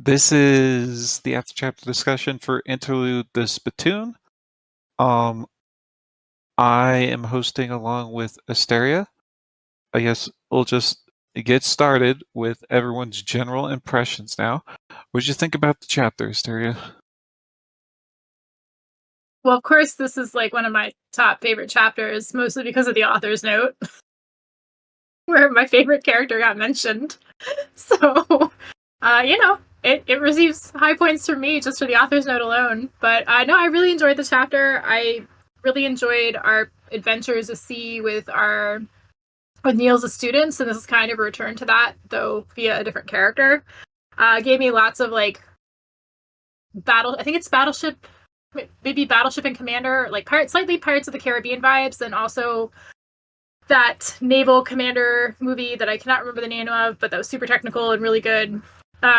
This is the after chapter discussion for Interlude the Spitoon. I am hosting along with Asteria. I guess we'll just get started with everyone's general impressions now. What did you think about the chapter, Asteria? Well, of course, this is like one of my top favorite chapters, mostly because of the author's note, where my favorite character got mentioned. So, it receives high points from me just for the author's note alone. But no, I really enjoyed the chapter. I really enjoyed our adventures at sea with Neil's as students, and this is kind of a return to that, though via a different character. Gave me lots of I think it's Battleship, maybe Battleship and Commander, like slightly Pirates of the Caribbean vibes, and also that naval commander movie that I cannot remember the name of, but that was super technical and really good.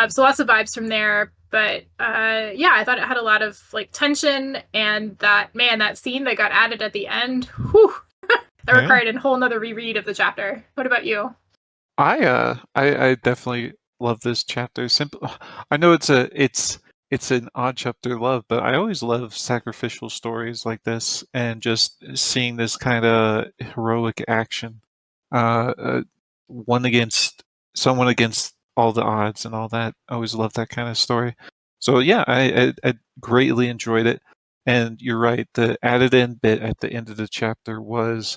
So lots of vibes from there. But I thought it had a lot of tension, and that scene that got added at the end, whew, that required a whole nother reread of the chapter. What about you? I definitely love this chapter. I know it's an odd chapter love, but I always love sacrificial stories like this, and just seeing this kind of heroic action, someone against all the odds and all that. I always love that kind of story. So yeah, I greatly enjoyed it. And you're right, the added in bit at the end of the chapter was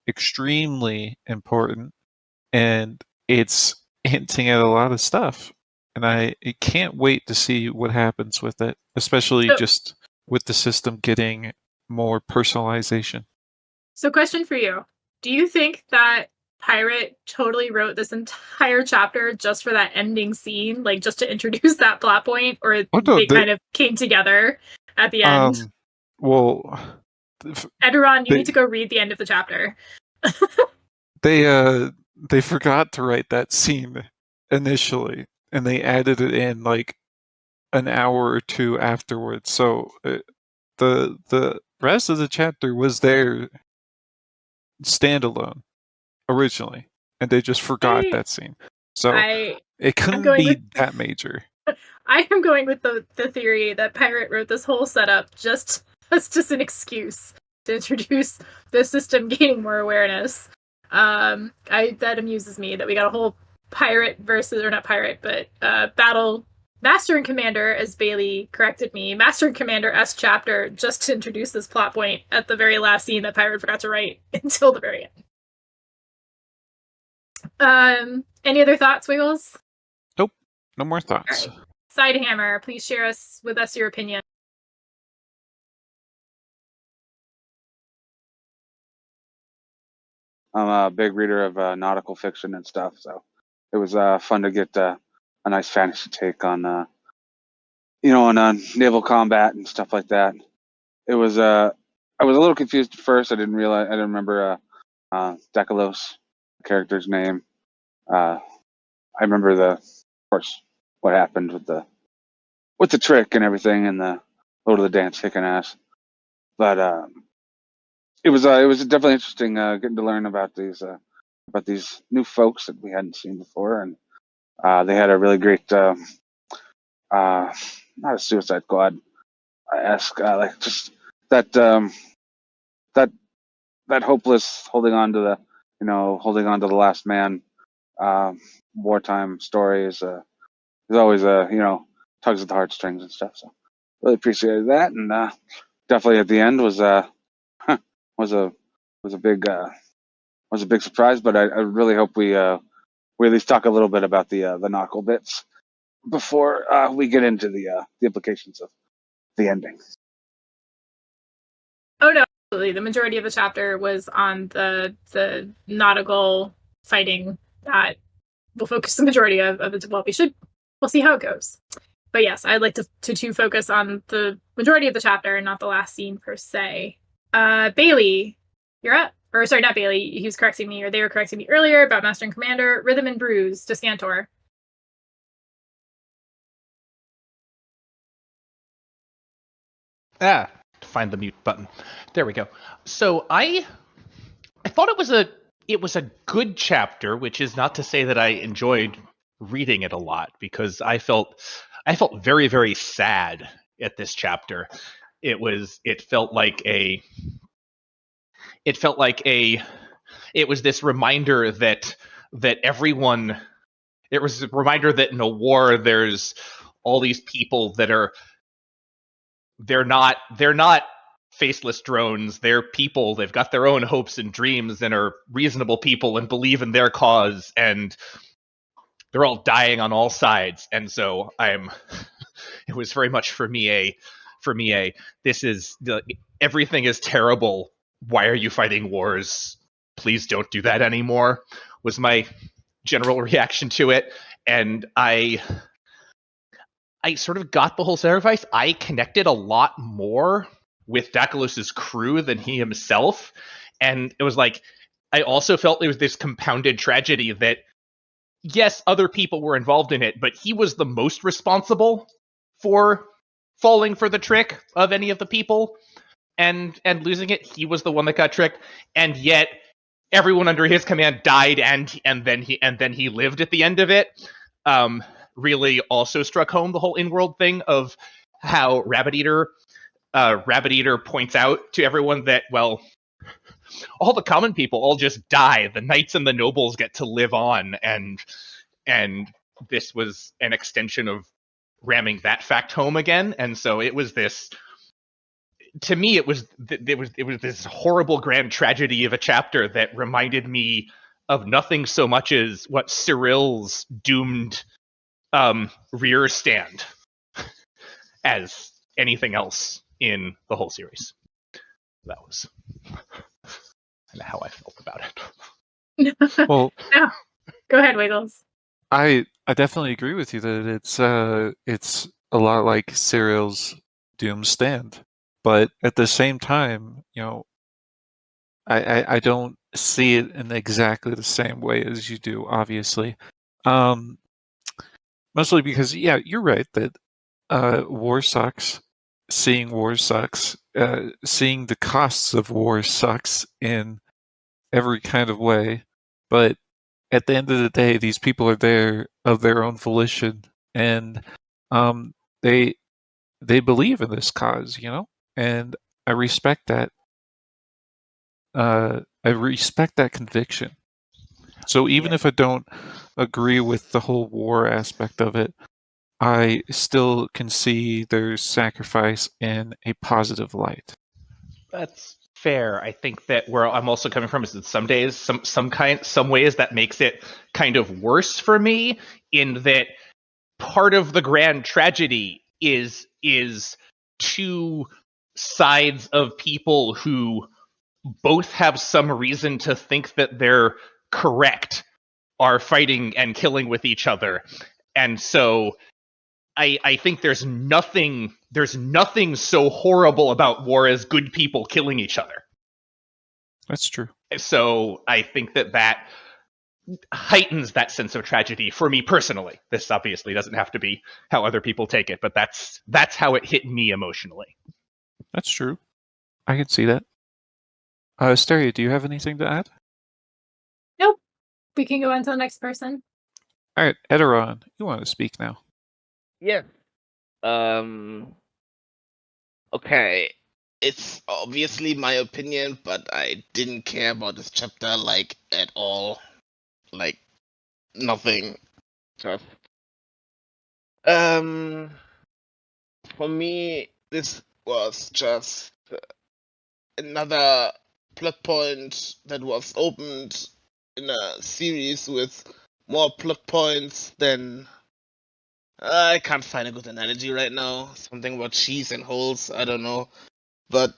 extremely important, and it's hinting at a lot of stuff. And I can't wait to see what happens with it, especially just with the system getting more personalization. So, question for you. Do you think that Pirate totally wrote this entire chapter just for that ending scene, like just to introduce that plot point, or they kind of came together at the end? Edoron, you need to go read the end of the chapter. They forgot to write that scene initially, and they added it in like an hour or two afterwards. So the rest of the chapter was there standalone originally, and they just forgot that scene. So it couldn't be that major. I am going with the theory that Pirate wrote this whole setup just as an excuse to introduce the system gaining more awareness. That amuses me that we got a whole pirate versus, or not pirate, but battle Master and Commander, as Bailey corrected me, Master and Commander S chapter, just to introduce this plot point at the very last scene that Pirate forgot to write until the very end. Any other thoughts, Wiggles? Nope, no more thoughts. Right. Sidehammer, please share with us your opinion. I'm a big reader of nautical fiction and stuff, so it was fun to get a nice fantasy take on naval combat and stuff like that. It was I was a little confused at first. I didn't remember Decalos, the character's name. I remember of course, what happened with the trick and everything, and the Lord of the Dance kicking ass. But it was definitely interesting getting to learn about these new folks that we hadn't seen before, and they had a really great not a Suicide Squad esque just that that hopeless holding on to the last man wartime story is always tugs at the heartstrings and stuff. So really appreciated that, and definitely at the end was a big surprise. But I really hope we at least talk a little bit about the knuckle bits before we get into the implications of the ending. Oh no, absolutely. The majority of the chapter was on the nautical fighting. That we'll focus the majority of it. Well, we'll see how it goes. But yes, I'd like to focus on the majority of the chapter and not the last scene per se. Bailey, you're up. Or sorry, not Bailey. He was correcting me, or they were correcting me earlier about Master and Commander. Rhythm and Bruise, Descantor. Find the mute button. There we go. So I thought it was a good chapter, which is not to say that I enjoyed reading it a lot, because I felt I felt very, very sad at this chapter. It felt like a it was this reminder that everyone, it was a reminder that in a war there's all these people that are, they're not faceless drones. They're people. They've got their own hopes and dreams and are reasonable people and believe in their cause, and they're all dying on all sides. And so it was very much for me a this is the, everything is terrible. Why are you fighting wars? Please don't do that anymore, was my general reaction to it. And I sort of got the whole sacrifice. I connected a lot more with Dakalos's crew than he himself. And it was like, I also felt it was this compounded tragedy that, yes, other people were involved in it, but he was the most responsible for falling for the trick of any of the people and losing it. He was the one that got tricked, and yet everyone under his command died, and then he lived at the end of it. Really also struck home the whole in-world thing of how Rabbit Eater points out to everyone that, well, all the common people all just die. The knights and the nobles get to live on, and this was an extension of ramming that fact home again. And so it was this, to me, it was this horrible grand tragedy of a chapter that reminded me of nothing so much as what Cyril's doomed rear stand as anything else in the whole series. That was how I felt about it. Well, No. Go ahead, Wiggles. I definitely agree with you that it's a lot like Cyril's Doom Stand, but at the same time, you know, I don't see it in exactly the same way as you do, obviously. Mostly because, yeah, you're right that war sucks. Seeing war sucks. Seeing the costs of war sucks in every kind of way. But at the end of the day, these people are there of their own volition, and they believe in this cause, you know, and I respect that. I respect that conviction. So even if I don't agree with the whole war aspect of it, I still can see their sacrifice in a positive light. That's fair. I think that where I'm also coming from is that some days, some ways that makes it kind of worse for me, in that part of the grand tragedy is two sides of people who both have some reason to think that they're correct are fighting and killing with each other. And so I think there's nothing so horrible about war as good people killing each other. That's true. So I think that heightens that sense of tragedy for me personally. This obviously doesn't have to be how other people take it, but that's how it hit me emotionally. That's true. I can see that. Asteria, do you have anything to add? Nope. We can go on to the next person. All right, Edoron, you want to speak now? Yeah. Okay. It's obviously my opinion, but I didn't care about this chapter like at all. Like nothing. Just for me this was just another plot point that was opened in a series with more plot points than I can't find a good analogy right now. Something about cheese and holes, I don't know. But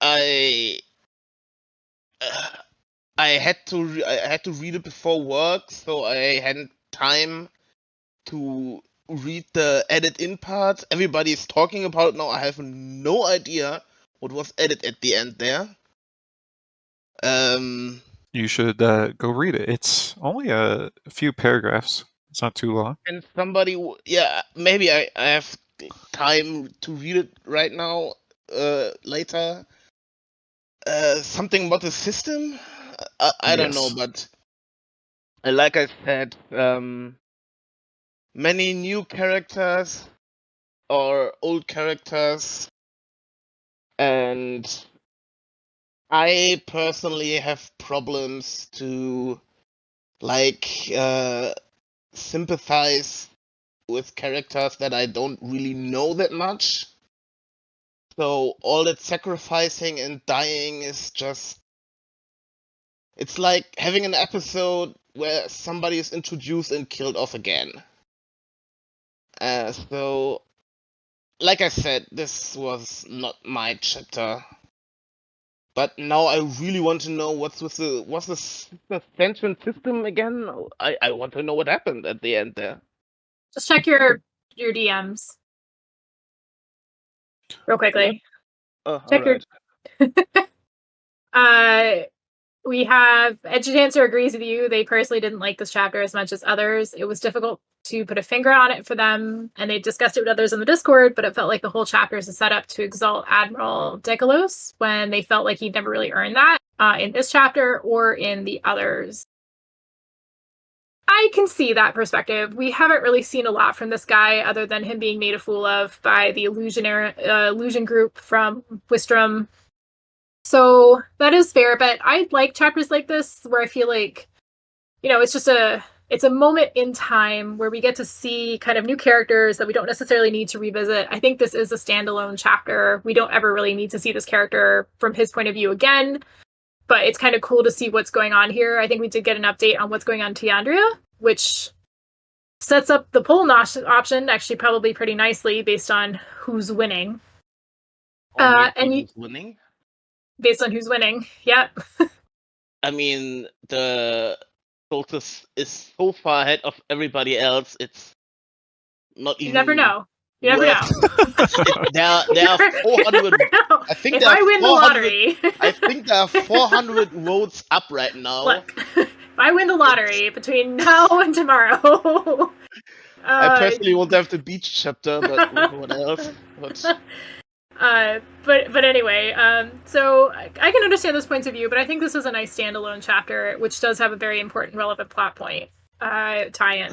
I had to read it before work, so I hadn't time to read the edit in part. Everybody's talking about it now. I have no idea what was added at the end there. You should go read it. It's only a few paragraphs. It's not too long. And somebody, maybe I have time to read it right now, later. Something about the system? I don't know, Yes. but like I said, many new characters or old characters, and I personally have problems to sympathize with characters that I don't really know that much. So all that sacrificing and dying is just, it's like having an episode where somebody is introduced and killed off again. So like I said, this was not my chapter. But now I really want to know what's the sentient system again? I want to know what happened at the end there. Just check your DMs real quickly. Oh, Check all your. We have Edge Dancer agrees with you. They personally didn't like this chapter as much as others. It was difficult to put a finger on it for them, and they discussed it with others in the Discord, but it felt like the whole chapter is a setup to exalt Admiral Dekalos when they felt like he'd never really earned that in this chapter or in the others. I can see that perspective. We haven't really seen a lot from this guy other than him being made a fool of by the illusion group from Wistrom. So that is fair, but I like chapters like this where I feel like, it's a moment in time where we get to see kind of new characters that we don't necessarily need to revisit. I think this is a standalone chapter. We don't ever really need to see this character from his point of view again, but it's kind of cool to see what's going on here. I think we did get an update on what's going on in Tiandria, which sets up the poll option actually probably pretty nicely based on who's winning. Who's winning? Based on who's winning, yep. I mean, the Solstice is so far ahead of everybody else, it's not even... You never know. You never know. There are 400... I think if I win the lottery... I think there are 400 votes up right now. Look, if I win the lottery between now and tomorrow... I personally won't have the beach chapter, but what else? But anyway, so I can understand those points of view, but I think this is a nice standalone chapter, which does have a very important, relevant plot point tie-in.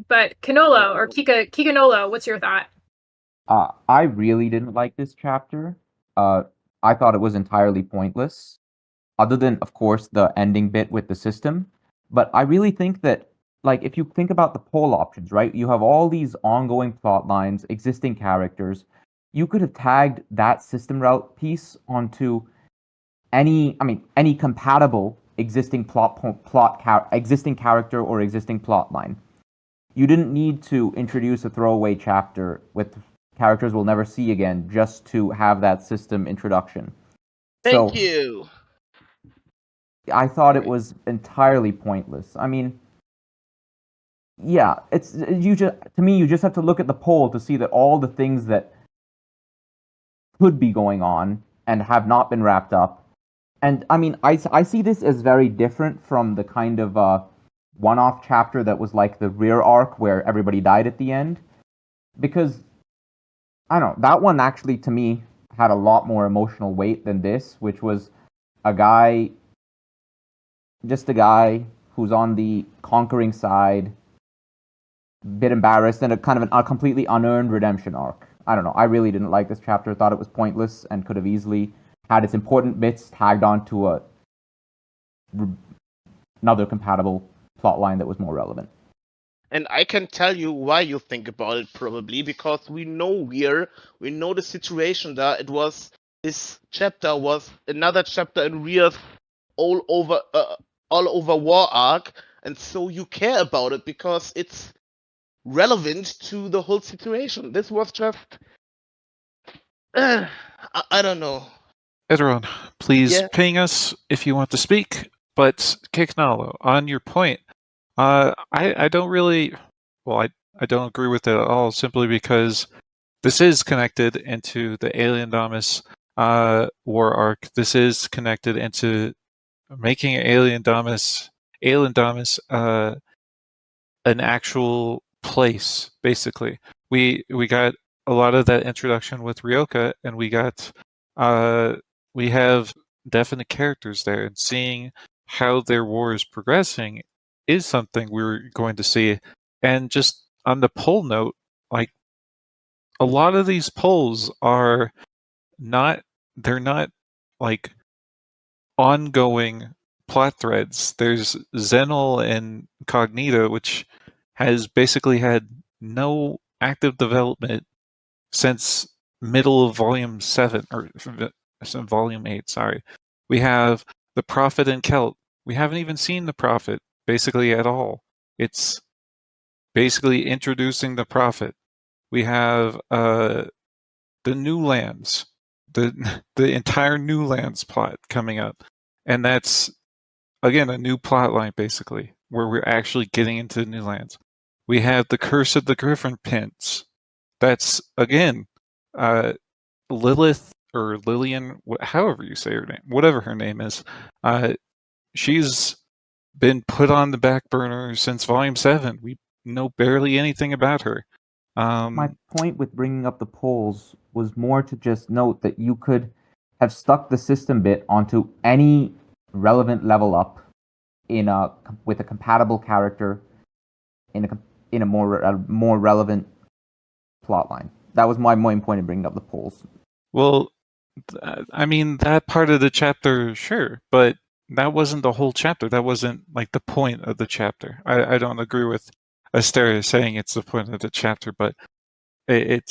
But Canolo, or Kika Nolo, what's your thought? I really didn't like this chapter. I thought it was entirely pointless, other than, of course, the ending bit with the system. But I really think that, like, if you think about the poll options, right, you have all these ongoing plot lines, existing characters. You could have tagged that system route piece onto any compatible existing existing character or existing plot line. You didn't need to introduce a throwaway chapter with characters we'll never see again just to have that system introduction. Thank you. I thought it was entirely pointless. I mean, yeah, you just have to look at the poll to see that all the things that could be going on and have not been wrapped up. And I mean, I see this as very different from the kind of one-off chapter that was like the rear arc where everybody died at the end. Because, I don't know, that one actually to me had a lot more emotional weight than this, which was a guy who's on the conquering side, a bit embarrassed, and a completely unearned redemption arc. I don't know. I really didn't like this chapter. Thought it was pointless and could have easily had its important bits tagged onto another compatible plotline that was more relevant. And I can tell you why you think about it, probably because we know the situation there. This chapter was another chapter in Weir's all over war arc, and so you care about it because it's relevant to the whole situation. This was just I don't know. Edron, please ping us if you want to speak. But Kiknalo, on your point, I don't really, I don't agree with it at all. Simply because this is connected into the Alien Domus war arc. This is connected into making Alien Domus an actual place. Basically, we got a lot of that introduction with Ryoka, and we have definite characters there, and seeing how their war is progressing is something we're going to see. And just on the poll note, like a lot of these polls are not like ongoing plot threads. There's Zenil and Cognita, which has basically had no active development since middle of volume 7 or volume 8. Sorry, we have the Prophet and Celt. We haven't even seen the Prophet basically at all. It's basically introducing the Prophet. We have the New Lands, the entire New Lands plot coming up, and that's again a new plot line basically where we're actually getting into the New Lands. We have the Curse of the Griffin Prince. That's again Lilith or Lillian, however you say her name, whatever her name is. She's been put on the back burner since Volume 7. We know barely anything about her. My point with bringing up the polls was more to just note that you could have stuck the system bit onto any relevant level up with a compatible character in a more relevant plot line. That was my main point in bringing up the polls. Well, I mean, that part of the chapter, sure, but that wasn't the whole chapter. That wasn't like the point of the chapter. I don't agree with Asteria saying it's the point of the chapter, but it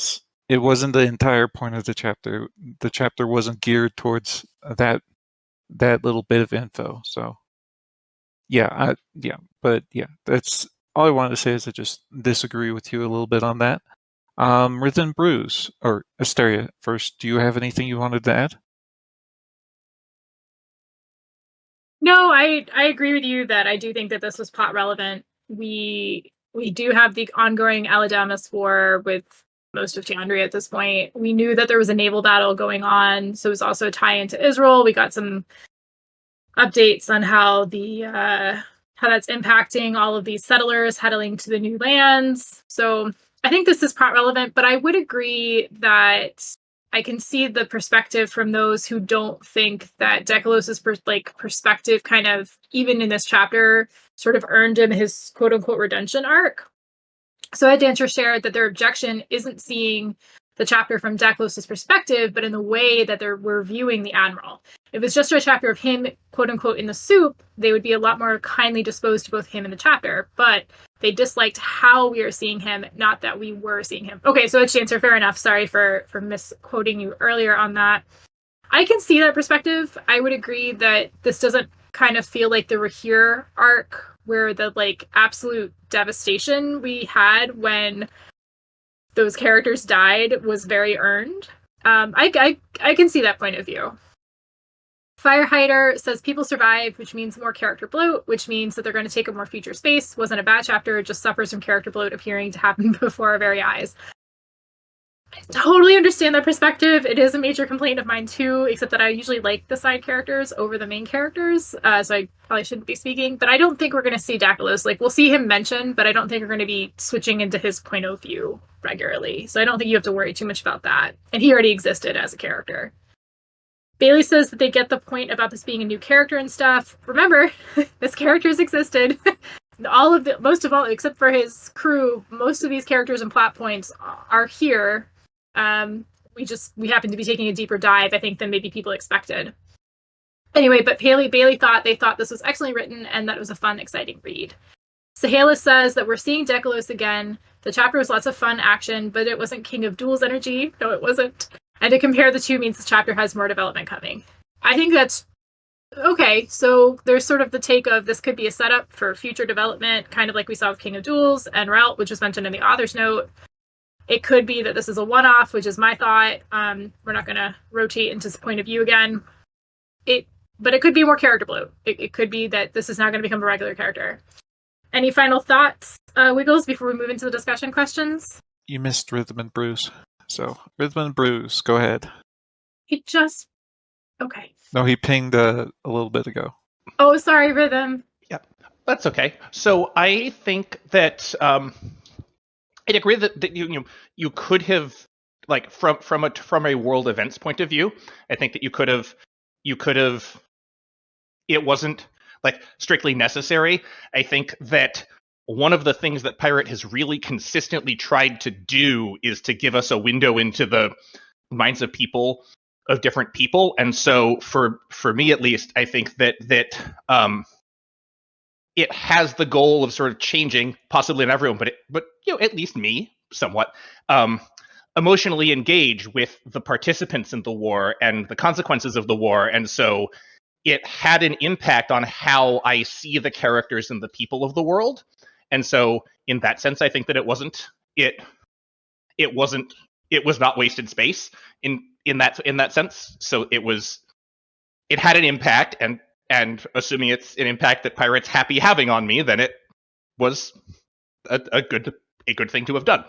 wasn't the entire point of the chapter. The chapter wasn't geared towards that little bit of info. So yeah, that's all I wanted to say. Is I just disagree with you a little bit on that. Rhythm Brews, or Asteria first, do you have anything you wanted to add? No, I agree with you that I do think that this was plot relevant. We do have the ongoing Aladamas War with most of Tiandria at this point. We knew that there was a naval battle going on, so it was also a tie into Israel. We got some updates on how that's impacting all of these settlers heading to the new lands. So I think this is plot relevant, but I would agree that I can see the perspective from those who don't think that Dekalos's perspective kind of, even in this chapter, sort of earned him his quote-unquote redemption arc. So I had to share that their objection isn't seeing the chapter from Dekalos's perspective, but in the way that we're viewing the Admiral. If it's just a chapter of him, quote-unquote, in the soup, they would be a lot more kindly disposed to both him and the chapter, but they disliked how we are seeing him, not that we were seeing him. Okay, so it's answer, fair enough. Sorry for misquoting you earlier on that. I can see that perspective. I would agree that this doesn't kind of feel like the Rahir arc, where the absolute devastation we had when those characters died was very earned. I can see that point of view. Firehider says people survive, which means more character bloat, which means that they're going to take up more feature space. Wasn't a bad chapter, just suffers from character bloat appearing to happen before our very eyes. I totally understand that perspective. It is a major complaint of mine too, except that I usually like the side characters over the main characters, so I probably shouldn't be speaking. But I don't think we're going to see Dakalos. We'll see him mentioned, but I don't think we're going to be switching into his point of view regularly. So I don't think you have to worry too much about that. And he already existed as a character. Bailey says that they get the point about this being a new character and stuff. Remember, this character's existed. Most of all, except for his crew, most of these characters and plot points are here. We happen to be taking a deeper dive, I think, than maybe people expected. Anyway, but Bailey thought this was excellently written and that it was a fun, exciting read. Sahalis says that we're seeing Dekalos again. The chapter was lots of fun action, but it wasn't King of Duels energy. No, it wasn't. And to compare the two means the chapter has more development coming. I think that's okay. So there's sort of the take of this could be a setup for future development, kind of like we saw with King of Duels and Rout, which was mentioned in the author's note. It could be that this is a one-off, which is my thought. We're not going to rotate into this point of view again. But it could be more character bloat. It could be that this is now going to become a regular character. Any final thoughts, Wiggles, before we move into the discussion questions? You missed Rhythm and Brews. So, Rhythm and Brews, go ahead. Okay. No, he pinged a little bit ago. Oh, sorry, Rhythm. Yeah, that's okay. So I think that I'd agree that you could have, from a world events point of view, I think that you could have it wasn't strictly necessary. I think that one of the things that Pirate has really consistently tried to do is to give us a window into the minds of people, of different people. And so for me at least, I think that it has the goal of sort of changing, possibly not everyone, but at least me somewhat, emotionally engage with the participants in the war and the consequences of the war. And so it had an impact on how I see the characters and the people of the world. And so in that sense, I think that it was not wasted space in that sense. So it had an impact, and assuming it's an impact that Pirate's happy having on me, then it was a good thing to have done.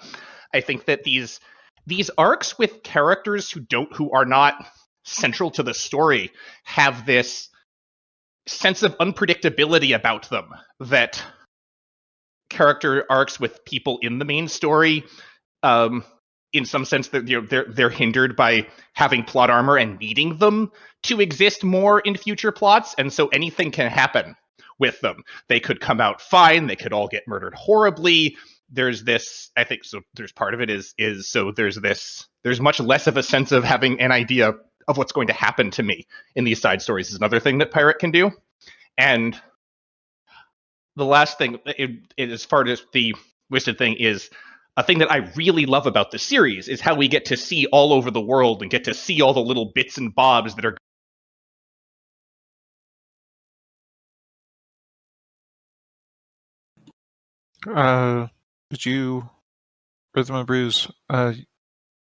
I think that these arcs with characters who are not central to the story have this sense of unpredictability about them that character arcs with people in the main story, in some sense, that they're hindered by having plot armor and needing them to exist more in future plots, and so anything can happen with them. They could come out fine. They could all get murdered horribly. There's this, I think, so there's part of it is so there's much less of a sense of having an idea of what's going to happen to me in these side stories is another thing that Pirate can do. And the last thing, as far as the Wasted thing, is a thing that I really love about the series is how we get to see all over the world and get to see all the little bits and bobs that are Did you, Rhythm and Brews,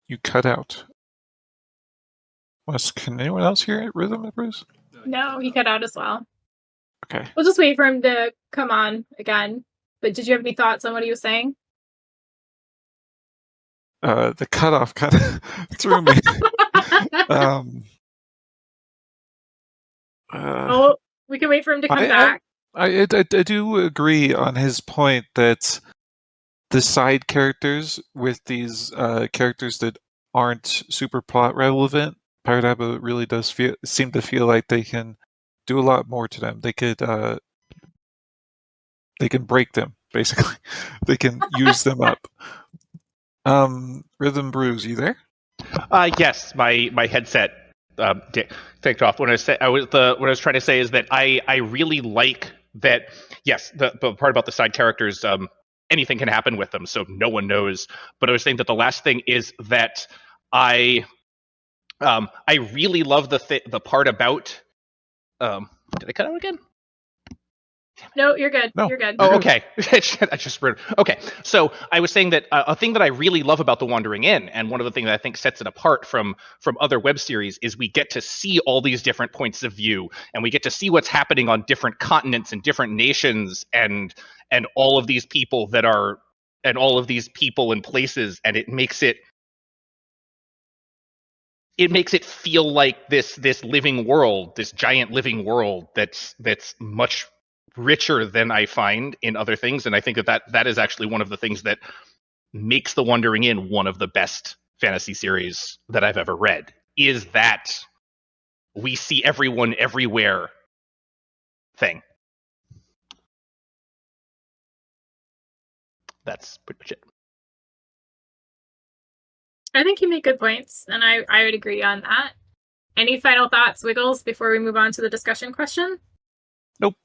you cut out. Can anyone else hear it, Rhythm and Brews? No, he cut out as well. Okay. We'll just wait for him to come on again. But did you have any thoughts on what he was saying? The cutoff kind of threw me. Oh, we can wait for him to come back. I do agree on his point that the side characters with these characters that aren't super plot relevant, Pirate Abba really does seem to feel like they can do a lot more to them. They can break them, basically. They can use them up. Rhythm Brews, you there? Yes, my headset ticked off. What I was trying to say is that I really like that. Yes, the part about the side characters, anything can happen with them, so no one knows. But I was saying that the last thing is that I really love the part about. Did I cut out again? No, you're good. No. You're good. Oh, okay. I just read. Okay, so I was saying that a thing that I really love about The Wandering Inn, and one of the things that I think sets it apart from other web series, is we get to see all these different points of view, and we get to see what's happening on different continents and different nations, and all of these people and places, and it makes it feel like this living world, this giant living world that's much richer than I find in other things. And I think that is actually one of the things that makes The Wandering Inn one of the best fantasy series that I've ever read, is that we see everyone everywhere thing. That's pretty much it. I think you make good points, and I would agree on that. Any final thoughts, Wiggles, before we move on to the discussion question? Nope.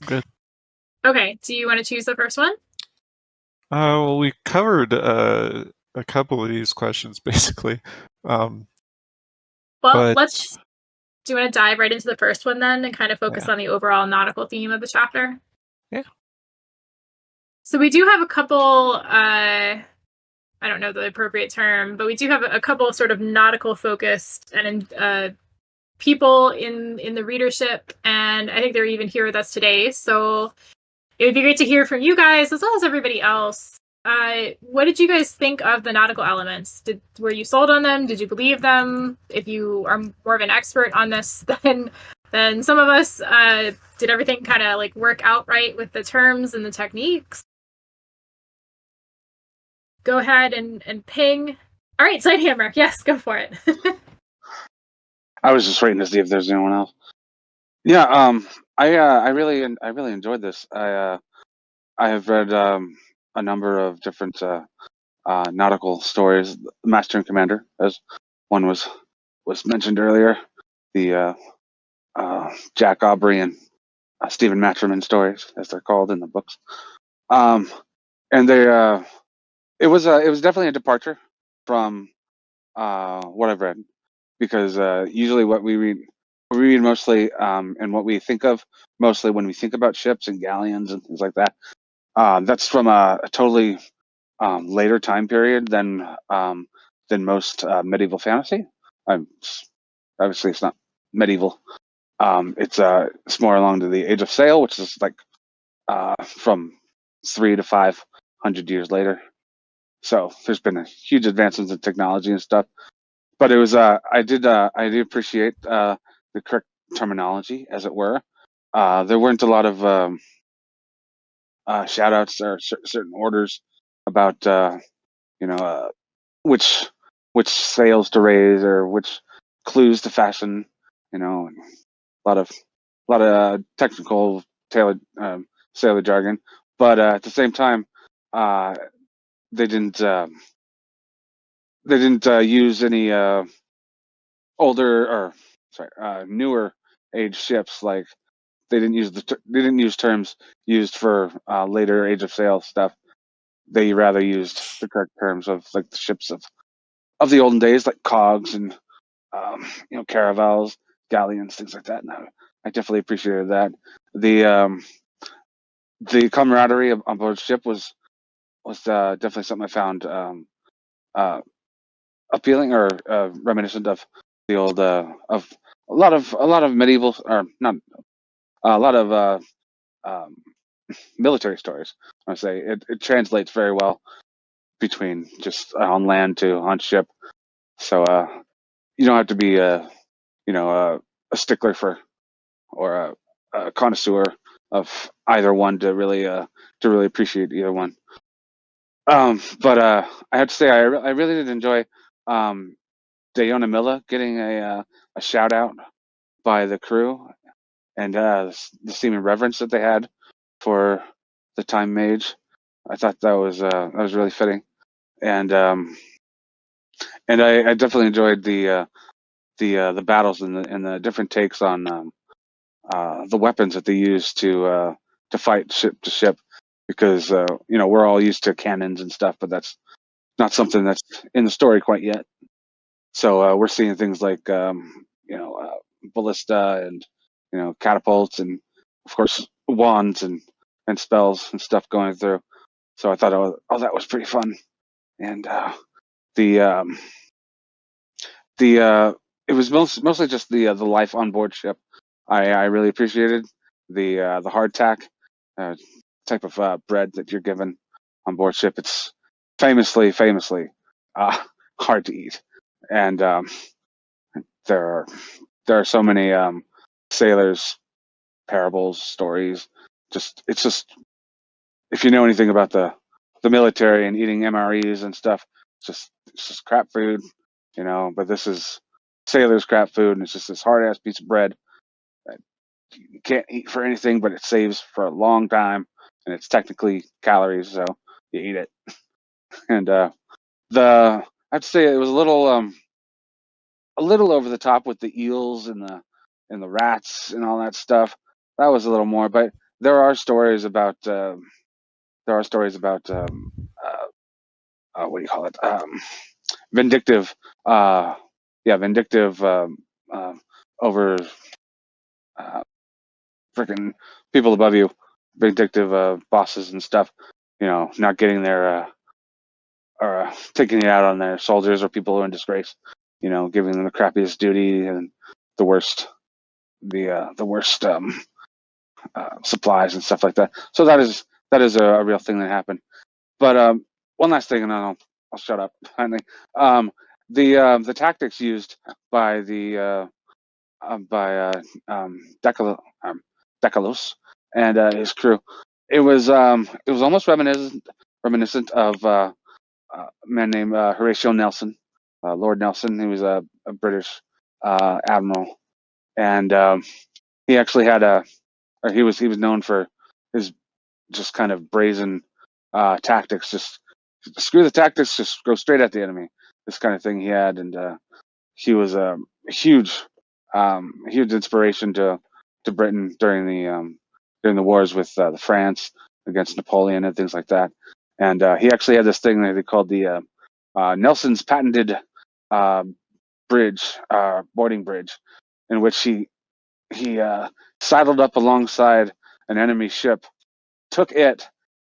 Good. Okay, do you want to choose the first one? Well, we covered a couple of these questions, basically. Well, but... do you want to dive right into the first one then and kind of focus on the overall nautical theme of the chapter? Yeah. So we do have a couple, I don't know the appropriate term, but we do have a couple of sort of nautical focused and people in the readership, and I think they're even here with us today. So it would be great to hear from you guys as well as everybody else. What did you guys think of the nautical elements? Were you sold on them? Did you believe them? If you are more of an expert on this than some of us, did everything kind of like work out right with the terms and the techniques? Go ahead and ping. All right, Sidehammer. Yes, go for it. I was just waiting to see if there's anyone else. Yeah, I really enjoyed this. I have read a number of different nautical stories. Master and Commander, as one was mentioned earlier. The Jack Aubrey and Stephen Matterman stories, as they're called in the books. And it was definitely a departure from what I've read, because usually what we read mostly, and what we think of mostly when we think about ships and galleons and things like that, that's from a totally later time period than most medieval fantasy. Obviously, it's not medieval. It's more along to the Age of Sail, which is like from 300 to 500 years later. So there's been a huge advancements in technology and stuff. But it was I did appreciate the correct terminology, as it were. There weren't a lot of shout outs or certain orders about which sails to raise or which clues to fasten. A lot of technical tailored sailor jargon, but at the same time, they didn't use any older or newer age ships. Like they didn't use terms used for later Age of Sail stuff. They rather used the correct terms of like the ships of the olden days, like cogs and caravels, galleons, things like that. And I definitely appreciated that. The camaraderie on board ship was definitely something I found appealing or reminiscent of the old of a lot of medieval, or not a lot of um, military stories. I say it translates very well between just on land to on ship. So you don't have to be a stickler for, or a connoisseur of either one to really appreciate either one. But I have to say I really did enjoy Dayona Milla getting a shout out by the crew, and the seeming reverence that they had for the time mage. I thought that was really fitting, and I definitely enjoyed the battles and the different takes on the weapons that they use to fight ship to ship, because we're all used to cannons and stuff, but that's not something that's in the story quite yet. So we're seeing things like ballista and catapults, and of course wands and spells and stuff going through. So I thought that was pretty fun, and the it was mostly just the life on board ship. I really appreciated the hardtack type of bread that you're given on board ship. It's famously uh, hard to eat, and there are so many sailors parables, stories. It's just, if you know anything about the military and eating MREs and stuff, it's just crap food, But this is sailors' crap food, and it's just this hard ass piece of bread that you can't eat for anything, but it saves for a long time, and it's technically calories, so you eat it. And I have to say it was a little over the top with the eels and the rats and all that stuff. That was a little more, but there are stories about what do you call it? Vindictive, vindictive over freaking people above you, vindictive bosses and stuff. Not getting their or taking it out on their soldiers or people who are in disgrace. Giving them the crappiest duty and the worst supplies and stuff like that. So that is a real thing that happened. But one last thing, and then I'll shut up finally. The tactics used by Decalos and his crew, it was almost reminiscent of a man named Horatio Nelson, Lord Nelson. He was a British admiral, and he actually had he was known for his just kind of brazen tactics. Just screw the tactics, just go straight at the enemy. This kind of thing he had, and he was a huge inspiration to Britain during the wars with the France against Napoleon and things like that. And he actually had this thing that they called the Nelson's patented boarding bridge, in which he sidled up alongside an enemy ship, took it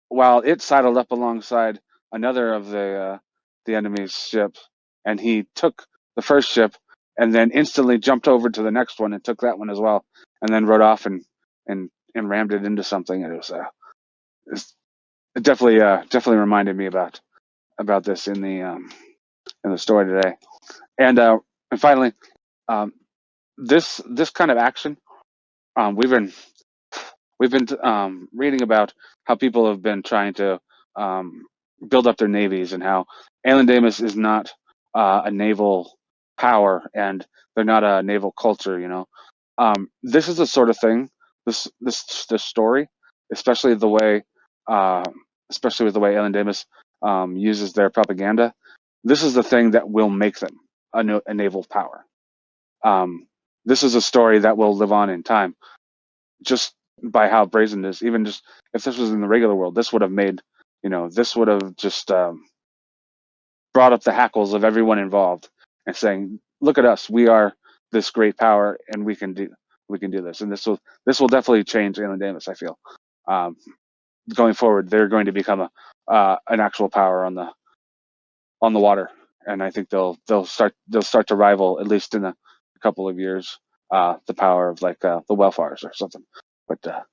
while it sidled up alongside another of the enemy's ships, and he took the first ship and then instantly jumped over to the next one and took that one as well, and then rode off and rammed it into something. And it definitely reminded me about this in the story today. And finally, this kind of action, we've been reading about how people have been trying to build up their navies, and how Aelandamus is not a naval power, and they're not a naval culture. This is the sort of thing. This story, especially the way, especially with the way Aelandamus uses their propaganda. This is the thing that will make them a naval power. This is a story that will live on in time, just by how brazen it is. Even just if this was in the regular world, this would have made, this would have just brought up the hackles of everyone involved, and saying, "Look at us, we are this great power, and we can do this." And this will definitely change Aelandamus. I feel going forward, they're going to become an actual power on the water, and I think they'll start to rival, at least in a couple of years, the power of like the Welfars or something. But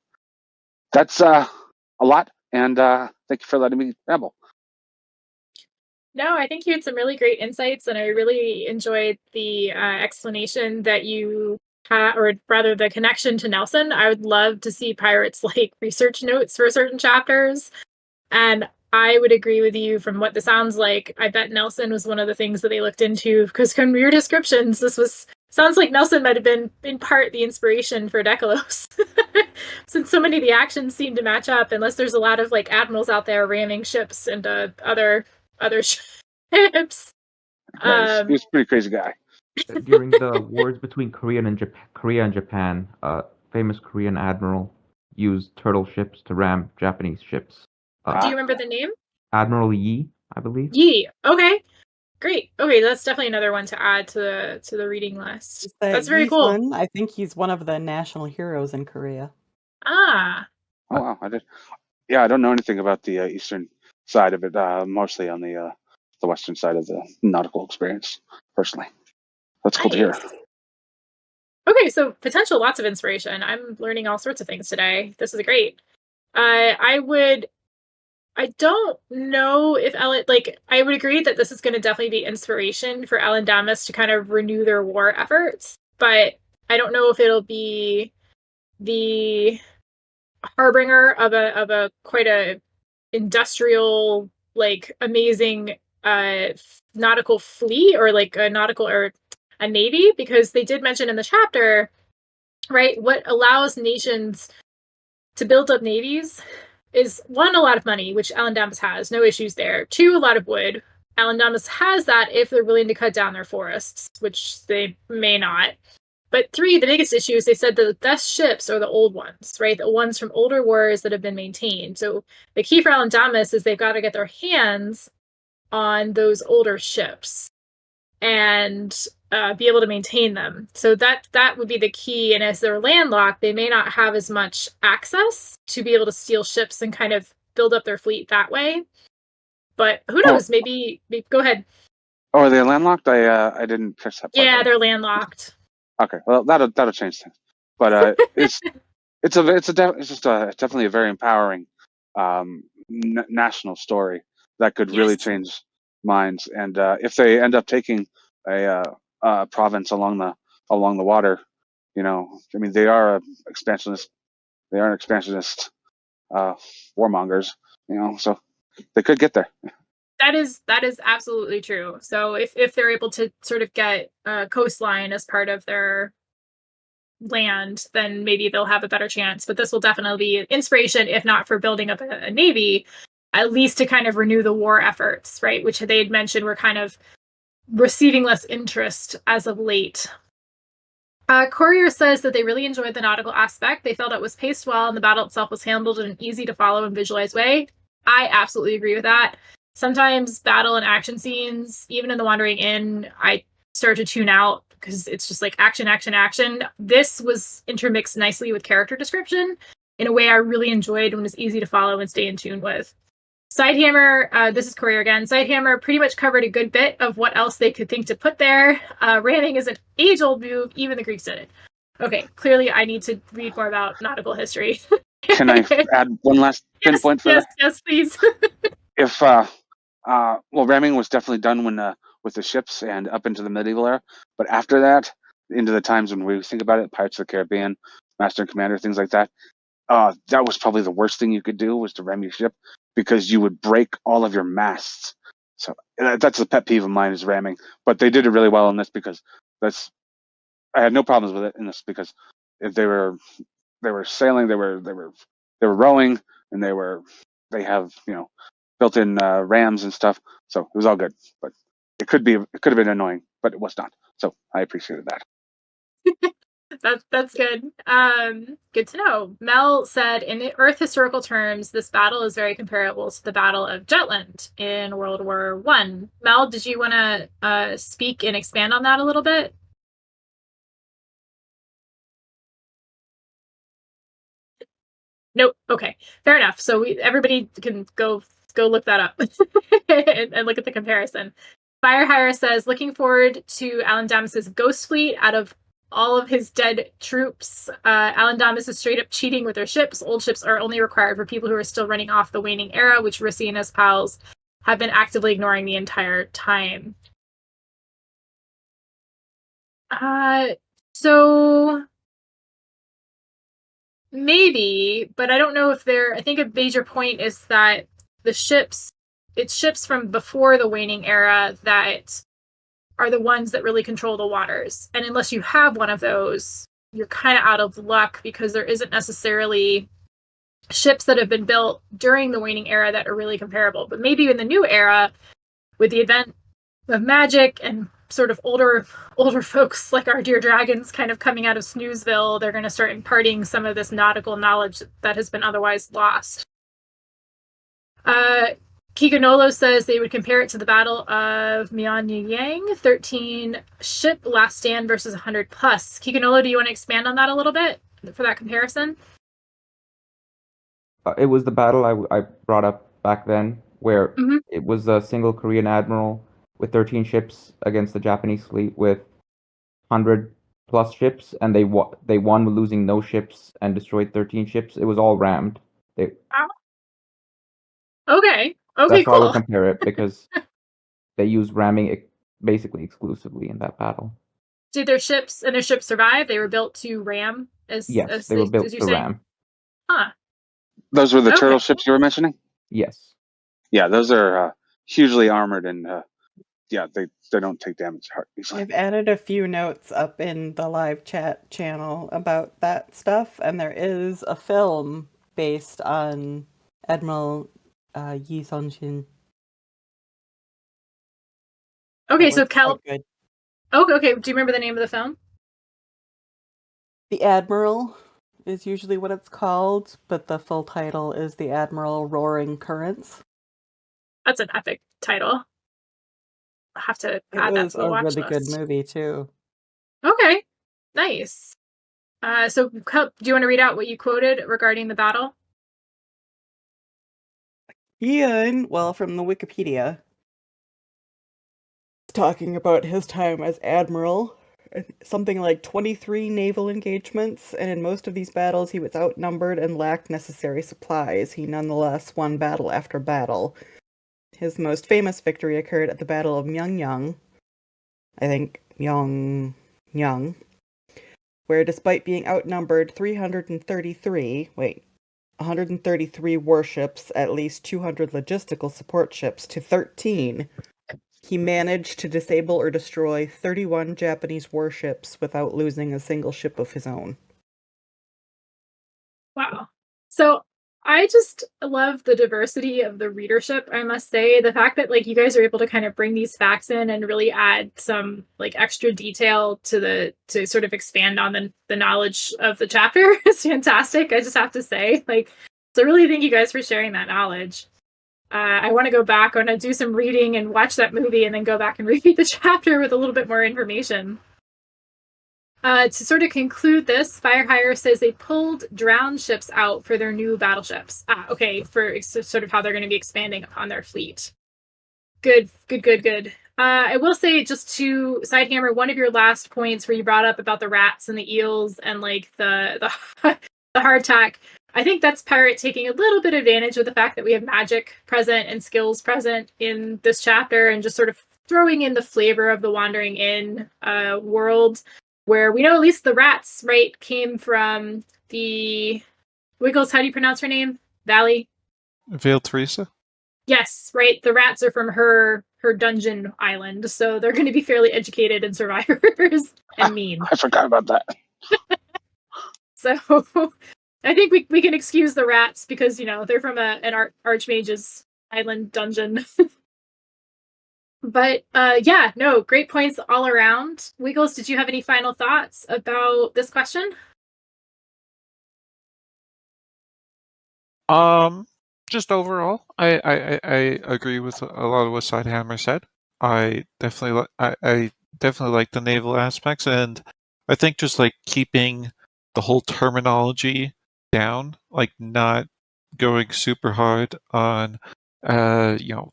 that's a lot, and thank you for letting me ramble. No, I think you had some really great insights, and I really enjoyed the explanation that you had, or rather the connection to Nelson. I would love to see pirates like research notes for certain chapters, and I would agree with you from what this sounds like. I bet Nelson was one of the things that they looked into, because from your descriptions, sounds like Nelson might have been in part the inspiration for Decalos, since so many of the actions seem to match up, unless there's a lot of like admirals out there ramming ships into other ships. Yeah, he's a pretty crazy guy. During the wars between Korea and Japan, famous Korean admiral used turtle ships to ram Japanese ships. Do you remember the name? Admiral Yi, I believe. Yi. Okay. Great. Okay, that's definitely another one to add to the reading list. That's very cool. I think he's one of the national heroes in Korea. Ah. Oh wow, I don't know anything about the eastern side of it. Mostly on the western side of the nautical experience, personally. That's cool to hear. Okay, so potential lots of inspiration. I'm learning all sorts of things today. This is great. I don't know if I would agree that this is going to definitely be inspiration for Aelandamus to kind of renew their war efforts, but I don't know if it'll be the harbinger of a quite a industrial, like, amazing nautical fleet, or like a nautical or a navy, because they did mention in the chapter, right, what allows nations to build up navies is, one, a lot of money, which Aelandamus has, no issues there. Two, a lot of wood. Aelandamus has that if they're willing to cut down their forests, which they may not. But three, the biggest issue is they said the best ships are the old ones, right? The ones from older wars that have been maintained. So the key for Aelandamus is they've got to get their hands on those older ships and be able to maintain them. So that would be the key. And as they're landlocked, they may not have as much access to be able to steal ships and kind of build up their fleet that way. But who knows? Maybe go ahead. Oh, are they landlocked? I didn't catch that part. Yeah, they're landlocked. Okay, well that'll change things. But it's definitely a very empowering national story that could really change minds. And if they end up taking a province along the water, I mean, they are expansionist. They are expansionist warmongers, so they could get there. That is absolutely true. So if they're able to sort of get a coastline as part of their land, then maybe they'll have a better chance. But this will definitely be inspiration, if not for building up a navy, at least to kind of renew the war efforts, right? Which they had mentioned were kind of receiving less interest as of late. Courier says that they really enjoyed the nautical aspect. They felt it was paced well and the battle itself was handled in an easy to follow and visualize way. I absolutely agree with that. Sometimes battle and action scenes, even in The Wandering Inn, I start to tune out because it's just like action, action, action. This was intermixed nicely with character description in a way I really enjoyed and was easy to follow and stay in tune with. Sidehammer, this is Courier again. Sidehammer pretty much covered a good bit of what else they could think to put there. Ramming is an age-old move. Even the Greeks did it. Okay, clearly I need to read more about nautical history. Can I add one last pinpoint for that? Yes, please. If ramming was definitely done when with the ships and up into the medieval era, but after that, into the times when we think about it, Pirates of the Caribbean, Master and Commander, things like that, that was probably the worst thing you could do, was to ram your ship, because you would break all of your masts. So that's a pet peeve of mine, is ramming. But they did it really well in this, because I had no problems with it in this, because if they were sailing, they were rowing, and they have built-in rams and stuff, so it was all good. But it could have been annoying, but it was not. So I appreciated that. That's good. Good to know. Mel said, in Earth historical terms, this battle is very comparable to the Battle of Jutland in World War One. Mel, did you want to speak and expand on that a little bit? Nope. Okay, fair enough. So everybody can go look that up and look at the comparison. Firehire says, looking forward to Alan Damas's Ghost Fleet. Out of all of his dead troops, Alan Damas is straight up cheating with their ships. Old ships are only required for people who are still running off the waning era, which Rissi and his pals have been actively ignoring the entire time. So maybe, but I don't know if I think a major point is that it's ships from before the waning era that are the ones that really control the waters. And unless you have one of those, you're kind of out of luck, because there isn't necessarily ships that have been built during the waning era that are really comparable. But maybe in the new era, with the advent of magic and sort of older folks like our dear dragons kind of coming out of Snoozeville, they're going to start imparting some of this nautical knowledge that has been otherwise lost. Kiganolo says they would compare it to the Battle of Myeonyang, 13 ship last stand versus 100 plus. Kiganolo, do you want to expand on that a little bit for that comparison? It was the battle I brought up back then, where Mhm. it was a single Korean admiral with 13 ships against the Japanese fleet with 100 plus ships, and they won with losing no ships and destroyed 13 ships. It was all rammed. Okay, That's how I would cool. compare it, because they used ramming basically exclusively in that battle. Did their ships survive? They were built to ram, Yes, they were built to ram. Huh. Those were the Okay. turtle ships you were mentioning? Yes. Yeah, those are hugely armored, and they don't take damage easily. I've added a few notes up in the live chat channel about that stuff, and there is a film based on Admiral Yi Sun-shin. Okay, That so looks quite good. Okay. Do you remember the name of the film? The Admiral is usually what it's called, but the full title is The Admiral Roaring Currents. That's an epic title. I'll have to add that to the watch list. It was a really good movie, too. Okay, nice. So do you want to read out what you quoted regarding the battle? Ian, well, from the Wikipedia, talking about his time as admiral, something like 23 naval engagements, and in most of these battles he was outnumbered and lacked necessary supplies. He nonetheless won battle after battle. His most famous victory occurred at the Battle of Myeonyang, I think Myeonyang, where despite being outnumbered 133 warships, at least 200 logistical support ships to 13, He managed to disable or destroy 31 Japanese warships without losing a single ship of his own. Wow. So I just love the diversity of the readership, I must say. The fact that like you guys are able to kind of bring these facts in and really add some like extra detail to sort of expand on the knowledge of the chapter is fantastic. I just have to say. Like, so really thank you guys for sharing that knowledge. I want to go back. I want to do some reading and watch that movie and then go back and read the chapter with a little bit more information. To sort of conclude this, Firehire says they pulled drowned ships out for their new battleships. Okay, for sort of how they're going to be expanding upon their fleet. Good. I will say, just to sidehammer one of your last points where you brought up about the rats and the eels and like the the hardtack. I think that's Pirate taking a little bit of advantage of the fact that we have magic present and skills present in this chapter and just sort of throwing in the flavor of the Wandering Inn world, where we know at least the rats, right, came from the Wiggles. How do you pronounce her name? Valley? Veil Teresa? Yes, right. The rats are from her dungeon island, so they're going to be fairly educated and survivors and mean. I forgot about that. So I think we can excuse the rats because, you know, they're from an Archmage's island dungeon. But yeah, no, great points all around. Wiggles, did you have any final thoughts about this question? Just overall, I agree with a lot of what Sidehammer said. I definitely like the naval aspects, and I think just like keeping the whole terminology down, like not going super hard on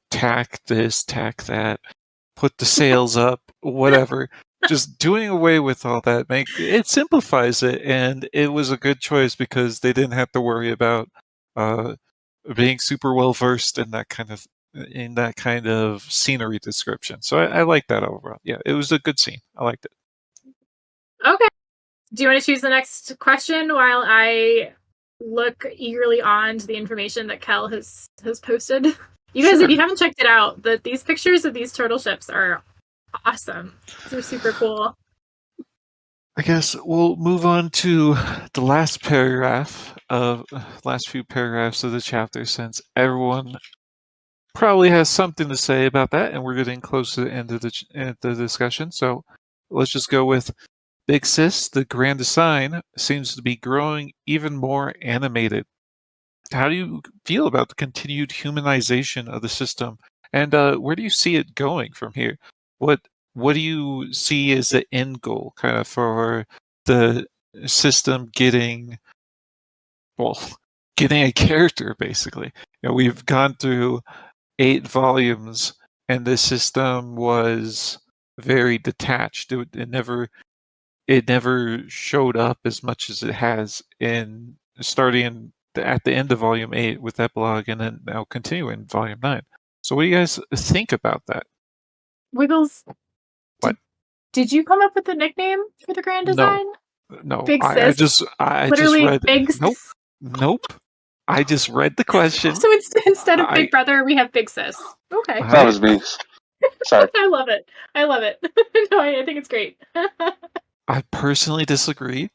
tack this, tack that, put the sails up, whatever. Just doing away with all that it simplifies it, and it was a good choice because they didn't have to worry about being super well versed in that kind of scenery description. So I like that overall. Yeah, it was a good scene. I liked it. Okay. Do you want to choose the next question while I look eagerly on to the information that Kel has posted? You guys, Sure. if you haven't checked it out, these pictures of these turtle ships are awesome. They're super cool. I guess we'll move on to the last few paragraphs of the chapter, since everyone probably has something to say about that, and we're getting close to the end of the discussion. So let's just go with Big Sis. The grand design seems to be growing even more animated. How do you feel about the continued humanization of the system, and where do you see it going from here? What do you see as the end goal, kind of, for the system getting a character, basically? We've gone through 8 volumes, and the system was very detached. It never showed up as much as it has in starting at the end of volume 8 with epilogue, and then now continuing volume 9. So what do you guys think about that? Wiggles, What? Did you come up with the nickname for the grand design? No. Big I Sis? just Literally read. Big Nope. I just read the question. So instead of Big Brother, we have Big Sis. Okay. That was me. Sorry. I love it. No, I think it's great. I personally disagree.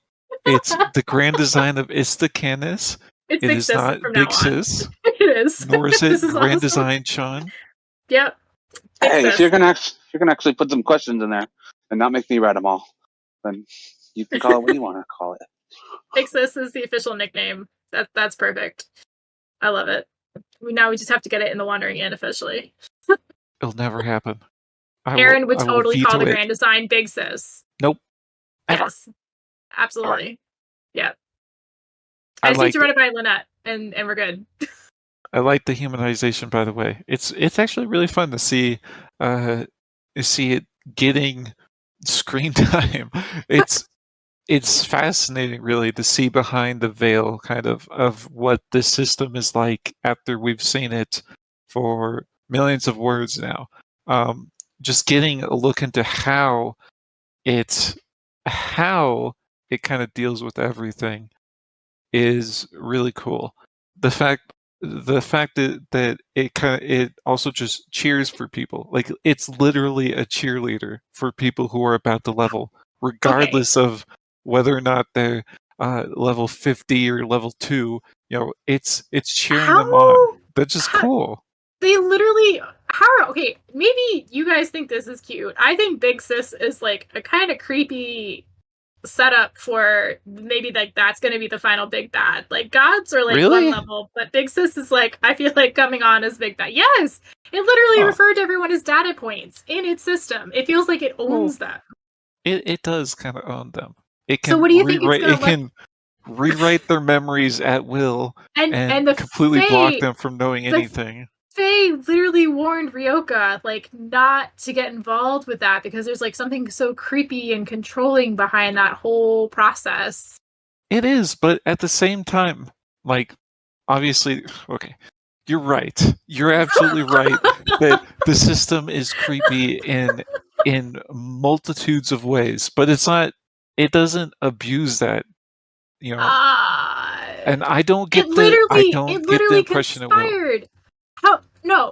It's the grand design of Ista Canis. It's It Big is Sis not from Big now on. Sis. It is. Nor is This it is grand awesome. design Sean. Yep. Big Hey, Sis. if you're gonna actually put some questions in there and not make me read them all, then you can call it what you want to call it. Big Sis is the official nickname. That's perfect. I love it. Now we just have to get it in the Wandering Inn officially. It'll never happen. Aaron would totally call the veto it. grand design Big Sis. Nope. Ever. Yes. Absolutely. Yeah. I I just need like to run it by Lynette and we're good. I like the humanization, by the way. It's actually really fun to see it getting screen time. It's fascinating, really, to see behind the veil, kind of what this system is like after we've seen it for millions of words now. Just getting a look into how it kind of deals with everything is really cool. The fact the fact that it also just cheers for people. Like, it's literally a cheerleader for people who are about to level, regardless of whether or not they're level 50 or level 2. It's cheering them on. That's just cool. They literally okay, maybe you guys think this is cute. I think Big Sis is like a kind of creepy setup for maybe like that's gonna be the final big bad. Like gods are like Really? one level, but Big Sis is like, I feel like coming on as big bad. Yes! It literally referred to everyone as data points in its system. It feels like it owns them. It does kind of own them. It can So what do you think it's gonna can rewrite their memories at will and the completely block them from knowing anything. Faye literally warned Ryoka like not to get involved with that because there's like something so creepy and controlling behind that whole process. It is, but at the same time, like, obviously, okay, you're right. You're absolutely right that the system is creepy in multitudes of ways, but it doesn't abuse that, and I don't get the impression it will.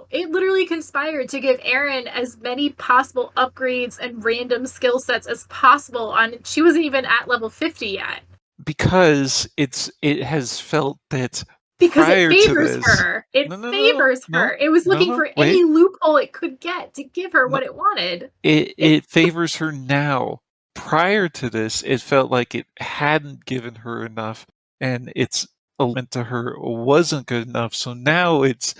It literally conspired to give Eren as many possible upgrades and random skill sets as possible she wasn't even at level 50 yet. Because it has felt that because prior it favors to this, her. It favors her. It was looking for any loophole it could get to give her what it wanted. It favors her now. Prior to this, it felt like it hadn't given her enough, and its element to her wasn't good enough. So now it's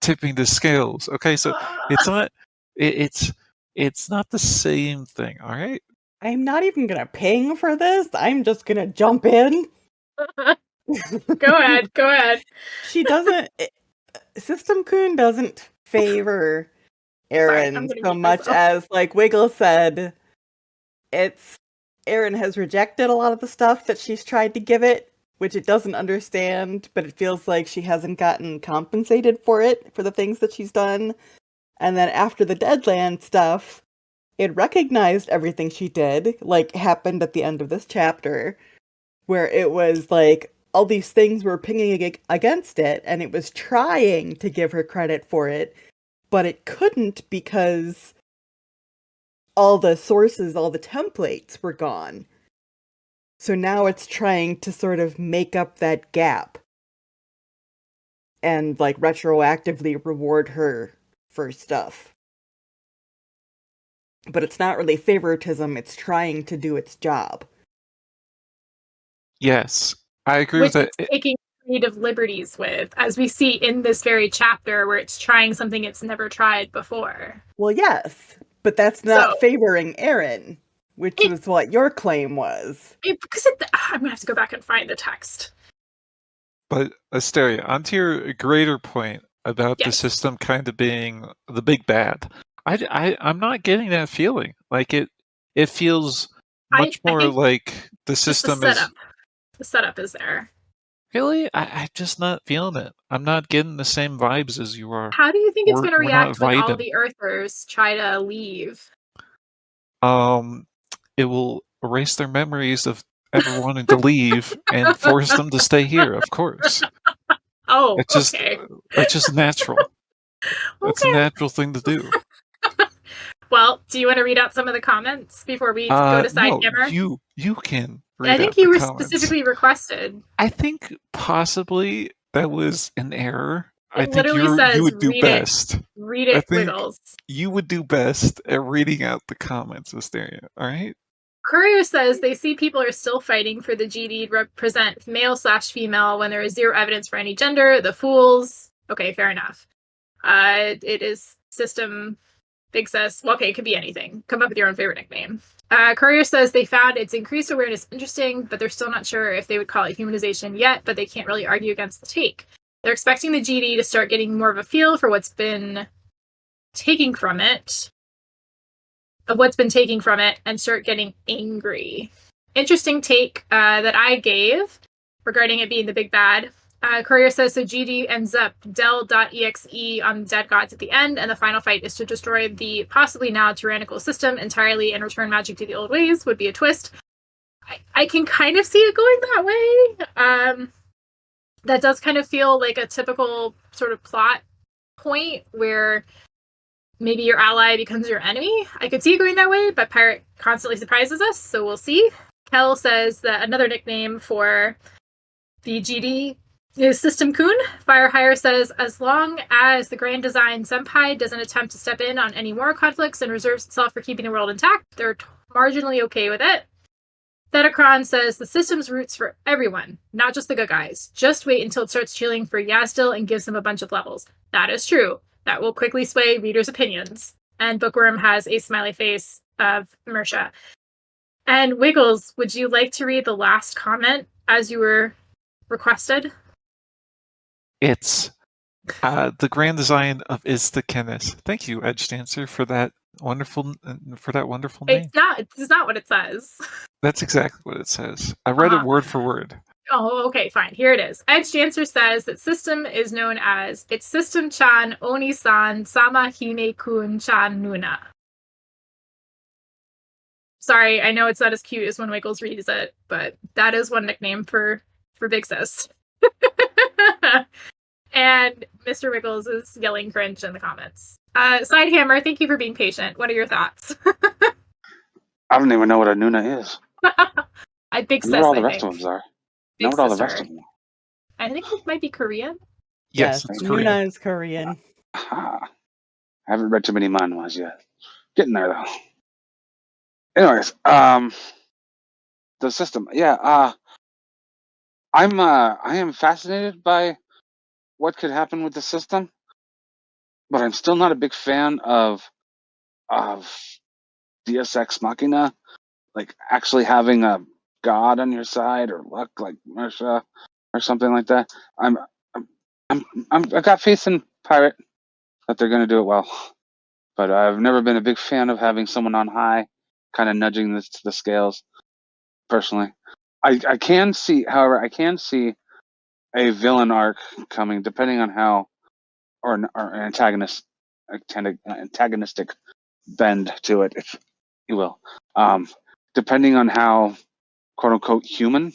tipping the scales. Okay, so it's not it's not the same thing. All right. I'm not even gonna ping for this. I'm just gonna jump in. Go ahead. She doesn't. System Kun doesn't favor Eren so much as, like Wiggle said, Eren has rejected a lot of the stuff that she's tried to give it, which it doesn't understand, but it feels like she hasn't gotten compensated for it, for the things that she's done. And then after the Deadland stuff, it recognized everything she did, like happened at the end of this chapter, where it was like all these things were pinging against it, and it was trying to give her credit for it, but it couldn't because all the sources, all the templates were gone. So now it's trying to sort of make up that gap and like retroactively reward her for stuff. But it's not really favoritism, it's trying to do its job. Yes, I agree with that. It's taking creative liberties with, as we see in this very chapter where it's trying something it's never tried before. Well, yes, but that's not favoring Eren, which is what your claim was. I'm gonna have to go back and find the text. But Asteria, onto your greater point about the system kind of being the big bad, I'm not getting that feeling. Like it feels much more like the system is. The setup is there. Really? I'm just not feeling it. I'm not getting the same vibes as you are. How do you think it's going to react when all the Earthers try to leave? It will erase their memories of ever wanting to leave and force them to stay here, of course. Oh, it's just natural. It's a natural thing to do. Well, do you want to read out some of the comments before we go to Sidehammer? No, you can read I think out you were comments. specifically requested. I think possibly that was an error. I think you would do best. Read it, Wiggles. You would do best at reading out the comments, Asteria. All right? Courier says they see people are still fighting for the GD to represent male/female when there is zero evidence for any gender. The fools. Okay, fair enough. It is system Big Sis. Well, okay, it could be anything. Come up with your own favorite nickname. Courier says they found its increased awareness interesting, but they're still not sure if they would call it humanization yet, but they can't really argue against the take. They're expecting the GD to start getting more of a feel for what's been taking from it, and start getting angry. Interesting take that I gave regarding it being the big bad. Courier says so GD ends up del.exe on dead gods at the end, and the final fight is to destroy the possibly now tyrannical system entirely and return magic to the old ways. Would be a twist. I can kind of see it going that way. that does kind of feel like a typical sort of plot point where maybe your ally becomes your enemy. I could see it going that way, but Pirate constantly surprises us, so we'll see. Kel says that another nickname for the GD is System Kun. Firehire says, as long as the Grand Design Senpai doesn't attempt to step in on any more conflicts and reserves itself for keeping the world intact, they're marginally okay with it. Thetacron says, the system's roots for everyone, not just the good guys. Just wait until it starts cheering for Yazdil and gives them a bunch of levels. That is true. That will quickly sway readers' opinions. And Bookworm has a smiley face of Mersha. And Wiggles, would you like to read the last comment as you were requested? It's the grand design of Is the Kenneth. Thank you, Edge Dancer, for that wonderful name. It's not what it says. That's exactly what it says. I read it word for word. Oh, okay, fine. Here it is. Edge Dancer says that system is known as it's System Chan Oni-san Sama Hime Kun Chan Nuna. Sorry, I know it's not as cute as when Wiggles reads it, but that is one nickname for Big Sis. And Mr. Wiggles is yelling cringe in the comments. Sidehammer, thank you for being patient. What are your thoughts? I don't even know what a Nuna is. Big Sis, I know what all the I rest think. of them are. Big Know what all the sister. rest of them are. I think it might be Korean. Yes, it's Korean. Nuna is Korean. Aha. I haven't read too many manhwas yet. Getting there though. Anyways, the system. Yeah, I am fascinated by what could happen with the system, but I'm still not a big fan of Deus Ex Machina, like actually having a god on your side or luck like Mersha or something like that. I got faith in Pirate that they're going to do it well, but I've never been a big fan of having someone on high, kind of nudging the scales. Personally, I can see, however, I can see a villain arc coming, depending on how, or an antagonistic bend to it, if you will. Depending on how quote unquote human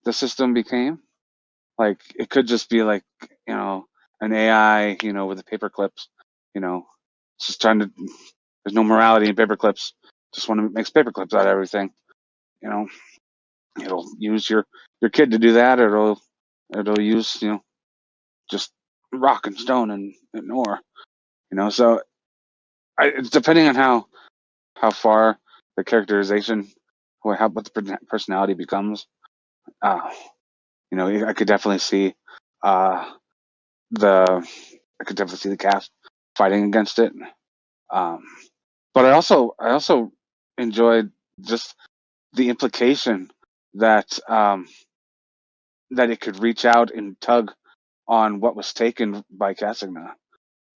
the system became, like it could just be like, an AI, with the paper clips, just trying to. There's no morality in paper clips. Just want to make paper clips out of everything. It'll use your kid to do that, or it'll use just rock and stone and ore. So it's depending on how far the characterization, what the personality becomes. I could definitely see the cast fighting against it. But I also enjoyed just the implication that that it could reach out and tug on what was taken by Casigna.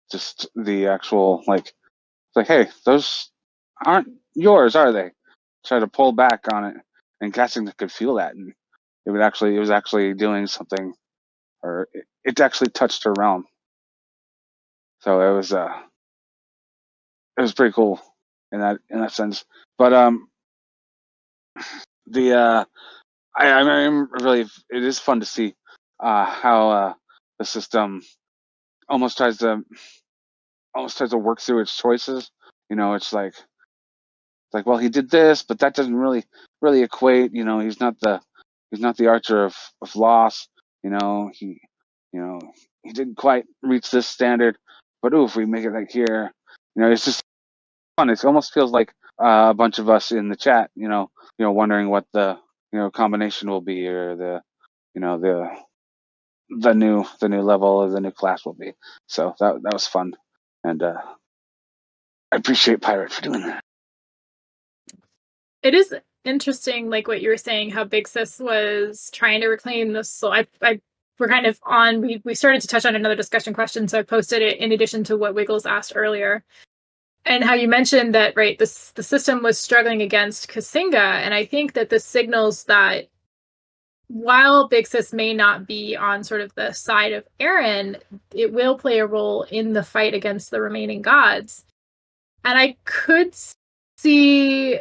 Just the actual like hey, those aren't yours, are they? Try to pull back on it, and Casigna could feel that, and it was actually doing something, or it actually touched her realm. So it was pretty cool in that sense. But I'm really, it is fun to see how the system almost tries to work through its choices. It's like well, he did this, but that doesn't really equate. He's not the archer of loss. He he didn't quite reach this standard, but if we make it like here, it's just fun. It almost feels like a bunch of us in the chat, wondering what the combination will be, or the new level or the new class will be. So that was fun, and I appreciate Pirate for doing that. It is interesting, like what you were saying, how Big Sis was trying to reclaim the soul. We're kind of on. We started to touch on another discussion question, so I posted it in addition to what Wiggles asked earlier, and how you mentioned that the system was struggling against Kasinga, and I think that this signals that while Big Sis may not be on sort of the side of Eren, it will play a role in the fight against the remaining gods, and I could see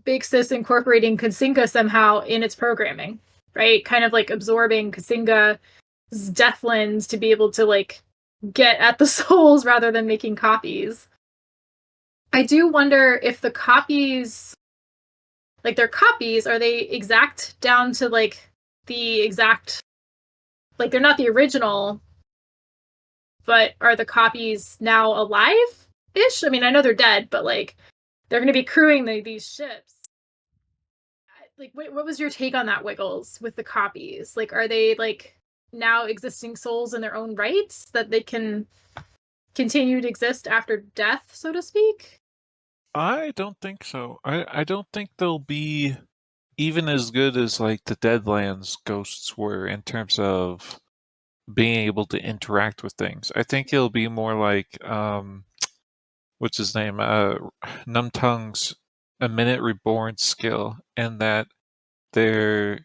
Big Sis incorporating Kasinga somehow in its programming, right? Kind of like absorbing Kasinga Deathlands to be able to like get at the souls rather than making copies. I do wonder if the copies, like their copies, are they exact down to like the exact, like they're not the original, but are the copies now alive-ish? I mean, I know they're dead, but like they're going to be crewing these ships. Like, what was your take on that, Wiggles, with the copies? Like, are they like now existing souls in their own rights that they can continue to exist after death, so to speak? I don't think so. I don't think they'll be even as good as like the Deadlands ghosts were in terms of being able to interact with things. I think it'll be more like what's his name? Numtung's A Minute Reborn skill, and that they're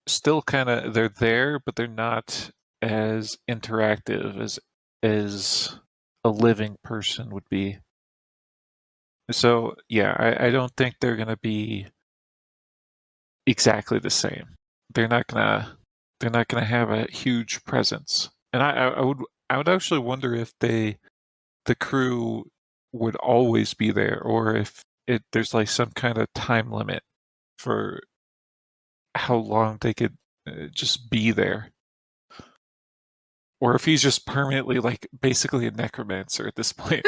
still they're there, but they're not as interactive as a living person would be. So yeah, I don't think they're gonna be exactly the same. They're not gonna have a huge presence. And I would actually wonder if the crew would always be there, or if there's like some kind of time limit for how long they could just be there, or if he's just permanently like basically a necromancer at this point.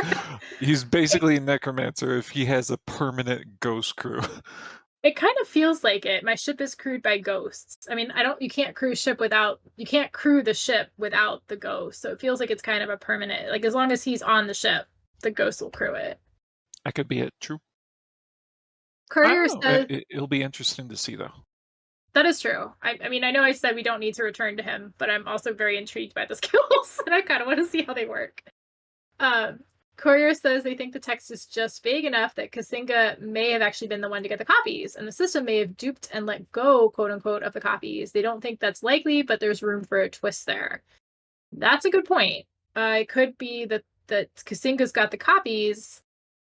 He's basically a necromancer if he has a permanent ghost crew. It kind of feels like it. My ship is crewed by ghosts. I mean, you can't crew the ship without the ghost. So it feels like it's kind of a permanent, like as long as he's on the ship, the ghost will crew it. That could be it. True. Courier says It'll be interesting to see though. that is true. I mean, I know I said we don't need to return to him, but I'm also very intrigued by the skills, and I kind of want to see how they work. Courier says they think the text is just vague enough that Kasinga may have actually been the one to get the copies, and the system may have duped and let go, quote unquote, of the copies. They don't think that's likely, but there's room for a twist there. That's a good point. It could be that Kasinga's got the copies,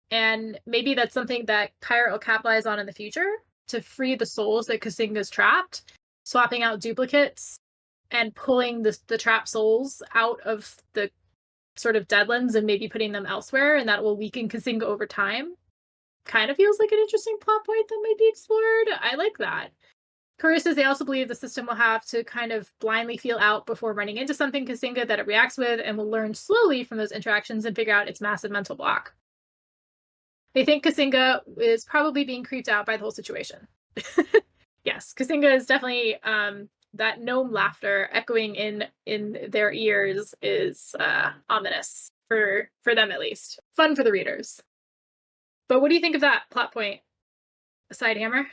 and maybe that's something that Pirate will capitalize on in the future to free the souls that Kasinga's trapped, swapping out duplicates and pulling the trapped souls out of the sort of Deadlands and maybe putting them elsewhere, and that will weaken Kasinga over time. Kind of feels like an interesting plot point that might be explored. I like that. Courier says they also believe the system will have to kind of blindly feel out before running into something Kasinga that it reacts with, and will learn slowly from those interactions and figure out its massive mental block. They think Kasinga is probably being creeped out by the whole situation. Yes, Kasinga is definitely that gnome laughter echoing in their ears is ominous for them, at least. Fun for the readers. But what do you think of that plot point, Sidehammer?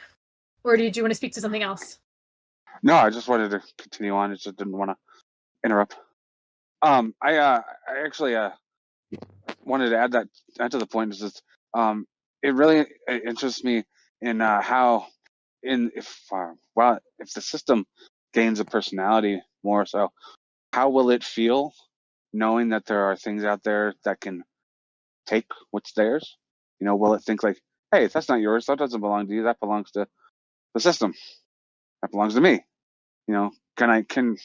Or did you want to speak to something else? No, I just wanted to continue on. I just didn't want to interrupt. I actually wanted to add to the point is that it really interests me in how if the system gains a personality more so, how will it feel knowing that there are things out there that can take what's theirs? Will it think like, hey, that's not yours, that doesn't belong to you, that belongs to the system, that belongs to me? Can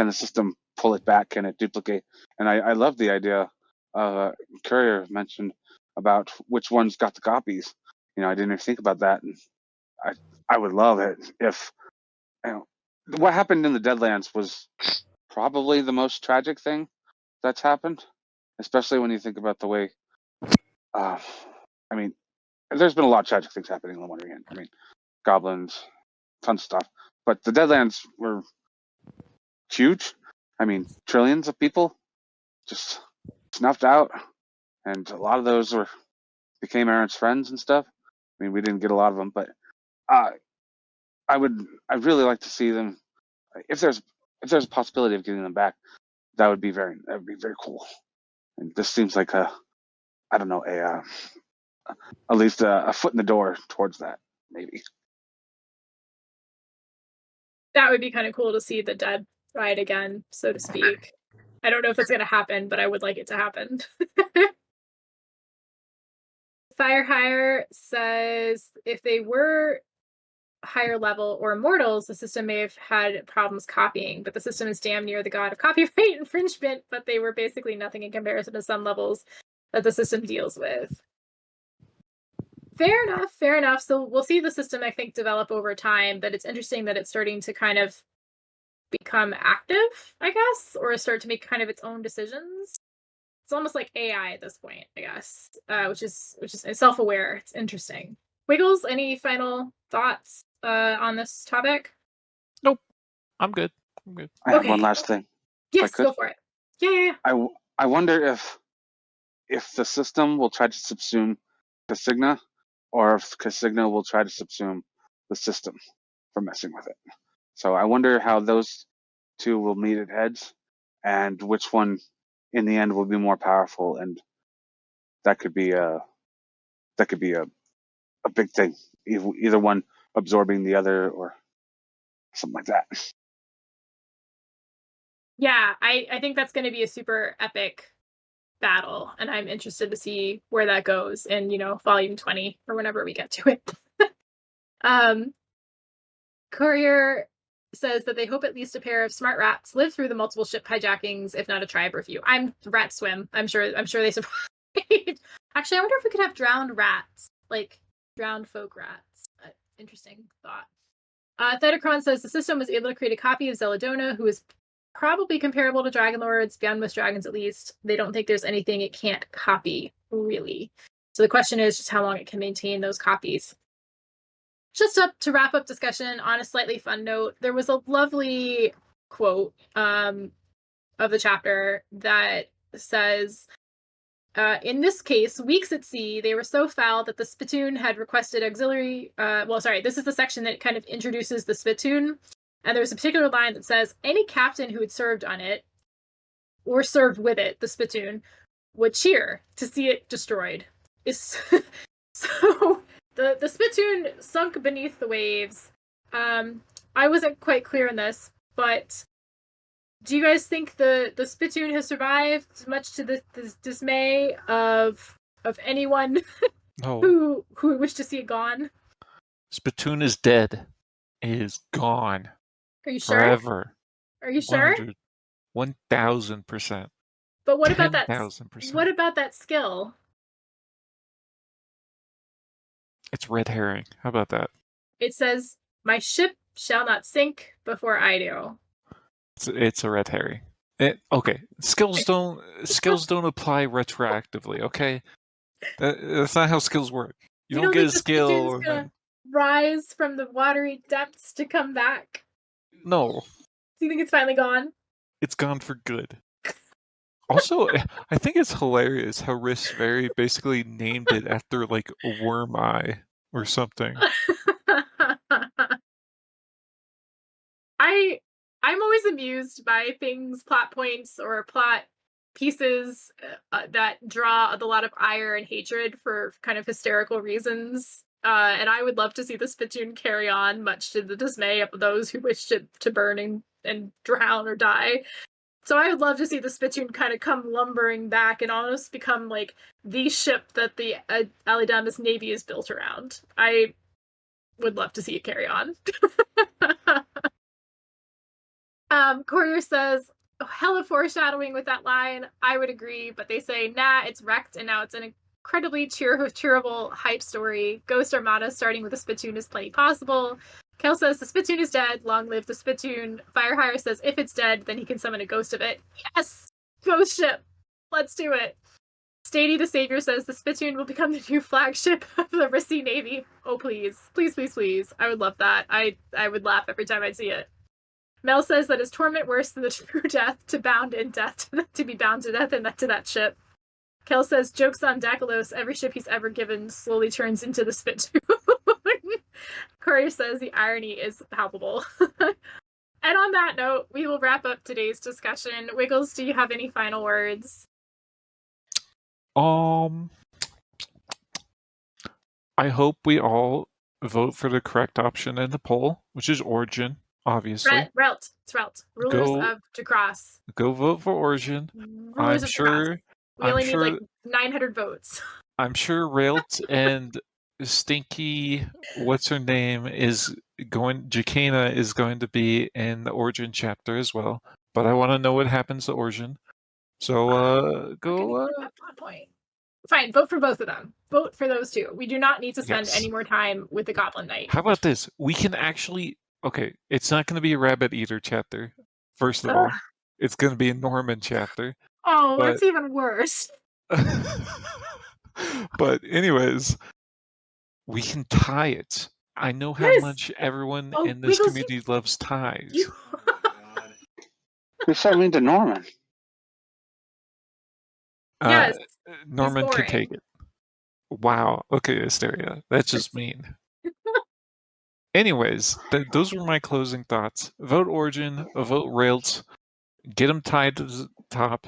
the system pull it back? Can it duplicate? And I love the idea Courier mentioned about which ones got the copies. I didn't even think about that, and I would love it if what happened in the Deadlands was probably the most tragic thing that's happened, especially when you think about the way. I mean, there's been a lot of tragic things happening in the Wandering End. I mean, goblins, tons of stuff, but the Deadlands were huge. I mean, trillions of people just snuffed out, and a lot of those became Aaron's friends and stuff. I mean, we didn't get a lot of them, but I'd really like to see them. If there's a possibility of getting them back, that would be very cool. And this seems like at least a foot in the door towards that, maybe. That would be kind of cool to see the dead ride again, so to speak. I don't know if it's going to happen, but I would like it to happen. Firehire says if they were higher level or mortals, the system may have had problems copying, but the system is damn near the god of copyright infringement, but they were basically nothing in comparison to some levels that the system deals with. Fair enough, fair enough. So we'll see the system, I think, develop over time, but it's interesting that it's starting to kind of become active, I guess, or start to make kind of its own decisions. It's almost like AI at this point, I guess, which is self-aware. It's interesting. Wiggles, any final thoughts on this topic? Nope. I'm good. I have one last thing. Yes, go for it. Yeah. I wonder if the system will try to subsume Casigna, or if Casigna will try to subsume the system for messing with it. So I wonder how those two will meet at heads, and which one in the end will be more powerful, and that could be a big thing. Either one absorbing the other, or something like that. Yeah, I think that's going to be a super epic battle, and I'm interested to see where that goes in, volume 20 or whenever we get to it. Courier says that they hope at least a pair of smart rats live through the multiple ship hijackings, if not a tribe review. Rat swim. I'm sure they survive. Actually, I wonder if we could have drowned rats, like drowned folk rats. Interesting thought. Thedacron says the system was able to create a copy of Zeladona, who is probably comparable to Dragon Lords, beyond most dragons at least. They don't think there's anything it can't copy, really. So the question is just how long it can maintain those copies. Just to wrap up discussion on a slightly fun note, there was a lovely quote of the chapter that says, in this case, weeks at sea, they were so foul that the Spitoon had requested auxiliary. This is the section that kind of introduces the Spitoon. And there's a particular line that says, any captain who had served on it, or served with it, the Spitoon, would cheer to see it destroyed. So the Spitoon sunk beneath the waves. I wasn't quite clear on this, but do you guys think the Spitoon has survived, much to the dismay of anyone who wished to see it gone? Spitoon is dead. It is gone. Are you sure? Forever. Are you sure? 1,000%. But what about that? 10,000%. What about that skill? It's red herring. How about that? It says, "My ship shall not sink before I do." It's a red herring. Okay, skills don't apply retroactively. Okay, that's not how skills work. You don't get a skill. Gonna rise from the watery depths to come back. No. Do you think it's finally gone? It's gone for good. Also, I think it's hilarious how Riss basically named it after like a worm eye or something. I'm always amused by things, plot points or plot pieces that draw a lot of ire and hatred for kind of hysterical reasons. And I would love to see the Spitoon carry on, much to the dismay of those who wish to burn and drown or die. So I would love to see the Spitoon kind of come lumbering back and almost become like the ship that the Alidamis Navy is built around. I would love to see it carry on. Courier says, hella foreshadowing with that line. I would agree, but they say, nah, it's wrecked, and now it's an incredibly cheerable hype story. Ghost Armada starting with the Spitoon is plenty possible. Kel says, the Spitoon is dead. Long live the Spitoon. Firehire says, if it's dead, then he can summon a ghost of it. Yes! Ghost ship! Let's do it. Stady the Savior says, the Spitoon will become the new flagship of the Rissi Navy. Oh, please. Please, please, please. I would love that. I would laugh every time I see it. Mel says that is torment worse than the true death to be bound to death and to that ship. Kel says, jokes on Dactylos, every ship he's ever given slowly turns into the Spitoon. Courier says the irony is palpable. And on that note, we will wrap up today's discussion. Wiggles, do you have any final words? I hope we all vote for the correct option in the poll, which is Origin, obviously. Relt. It's Relt. Rulers of Jakras. Go vote for Origin. Rulers of Jakras. We only need like 900 votes. I'm sure Relt and Stinky, what's her name, is Jacana is going to be in the Origin chapter as well, but I want to know what happens to Origin. So We're go. gonna get that plot point. Fine, vote for both of them. Vote for those two. We do not need to spend Yes. any more time with the Goblin Knight. How about this? We can actually. Okay, it's not going to be a Rabbit Eater chapter. First of all, it's going to be a Norman chapter. Oh, but- that's even worse. But anyways, we can tie it. I know how Yes. much everyone Oh, in this Wiggles, community loves ties. You... You're so mean to Norman. Yes, Norman can boring. take it. Wow. Okay, Asteria. That's just mean. Anyways, those were my closing thoughts. Vote Origin, vote Rails, get them tied to the top,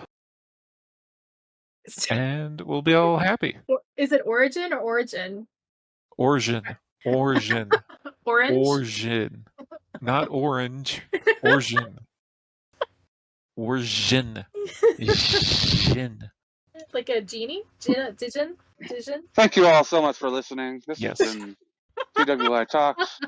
and we'll be all happy. Is it Origin or Origin? Origin. Origin. Orange? Origin. Not orange. Origin. Origin. Jin. Like a genie? Digin? Thank you all so much for listening. This Yes. has been TWI Talks.